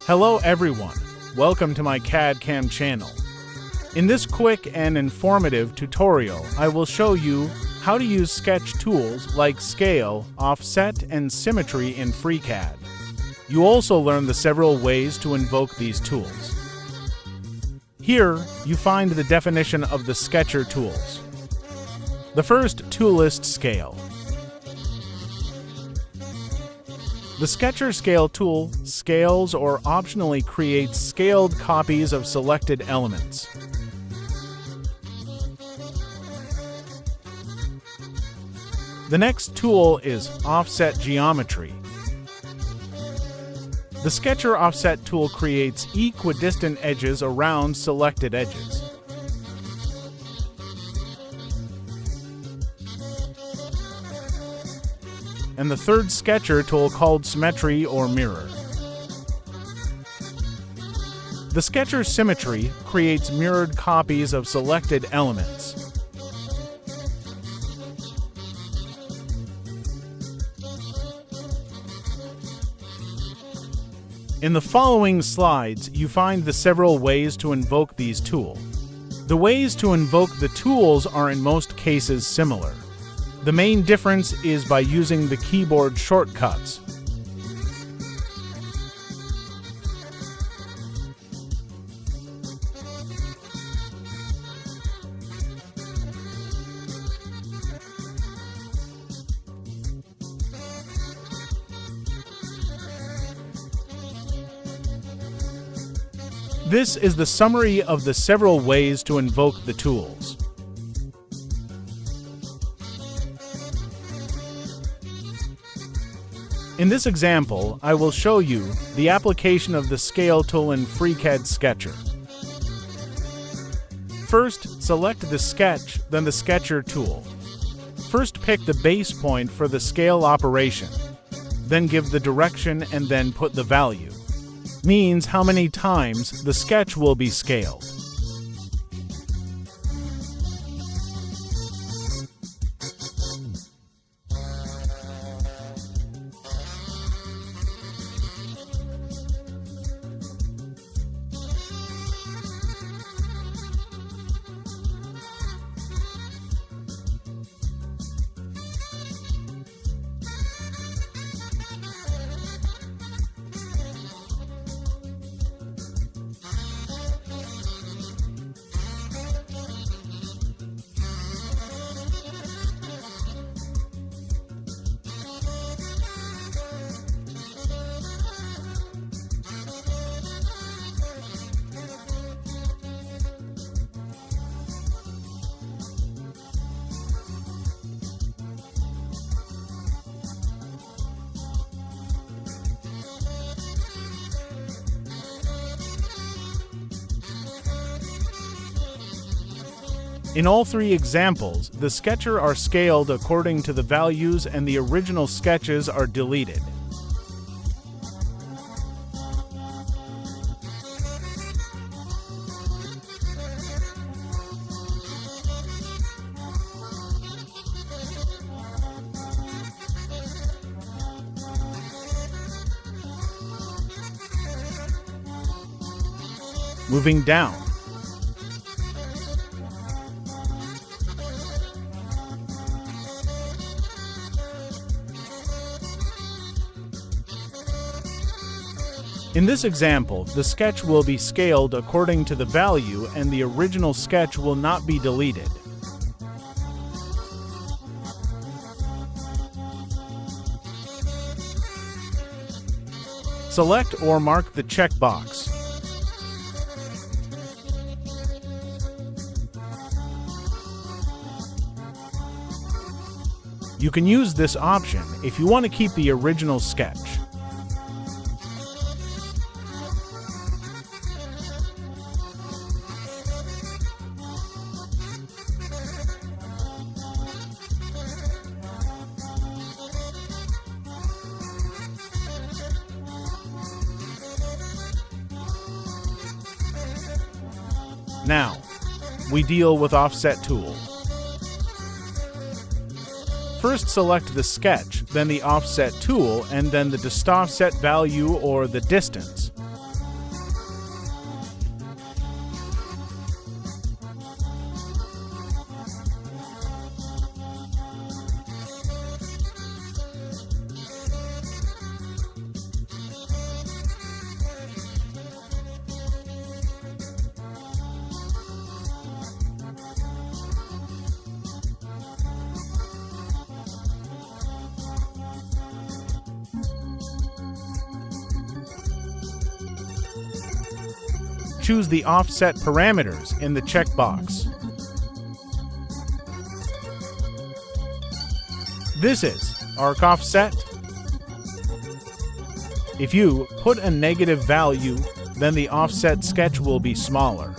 Hello everyone, welcome to my CAD/CAM channel. In this quick and informative tutorial, I will show you how to use sketch tools like scale, offset, and symmetry in FreeCAD. You also learn the several ways to invoke these tools. Here, you find the definition of the sketcher tools. The first tool list scale. The Sketcher Scale tool scales or optionally creates scaled copies of selected elements. The next tool is Offset Geometry. The Sketcher Offset tool creates equidistant edges around selected edges. And the third sketcher tool called Symmetry or Mirror. The Sketcher Symmetry creates mirrored copies of selected elements. In the following slides, you find the several ways to invoke these tools. The ways to invoke the tools are in most cases similar. The main difference is by using the keyboard shortcuts. This is the summary of the several ways to invoke the tools. In this example, I will show you the application of the Scale tool in FreeCAD Sketcher. First, select the sketch, then the Sketcher tool. First, pick the base point for the scale operation. Then give the direction and then put the value. Means how many times the sketch will be scaled. In all three examples, the sketcher are scaled according to the values and the original sketches are deleted. Moving down. In this example, the sketch will be scaled according to the value and the original sketch will not be deleted. Select or mark the checkbox. You can use this option if you want to keep the original sketch. Now, we deal with Offset tool. First select the sketch, then the Offset tool, and then the dist offset value or the distance. Choose the offset parameters in the checkbox. This is arc offset. If you put a negative value, then the offset sketch will be smaller.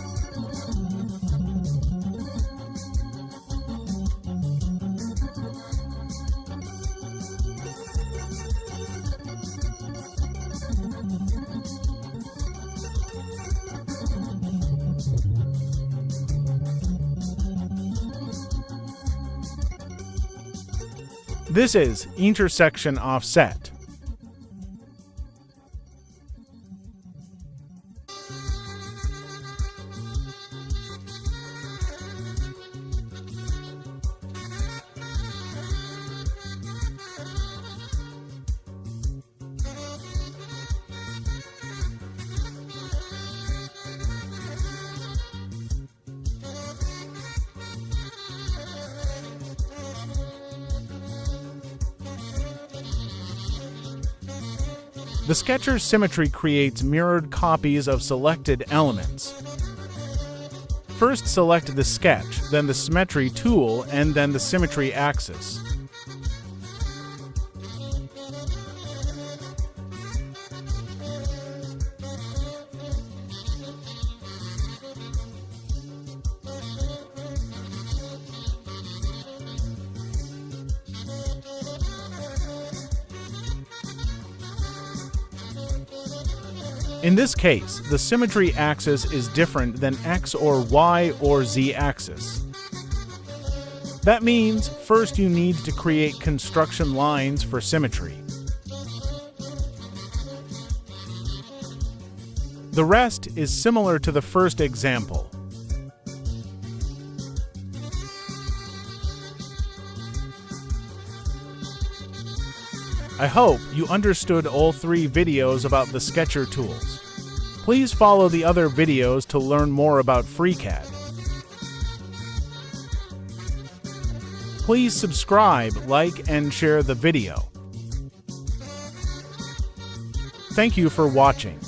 This is intersection offset. The Sketcher's Symmetry creates mirrored copies of selected elements. First select the sketch, then the Symmetry tool, and then the Symmetry axis. In this case, the symmetry axis is different than X or Y or Z axis. That means first you need to create construction lines for symmetry. The rest is similar to the first example. I hope you understood all 3 videos about the Sketcher tools. Please follow the other videos to learn more about FreeCAD. Please subscribe, like, and share the video. Thank you for watching.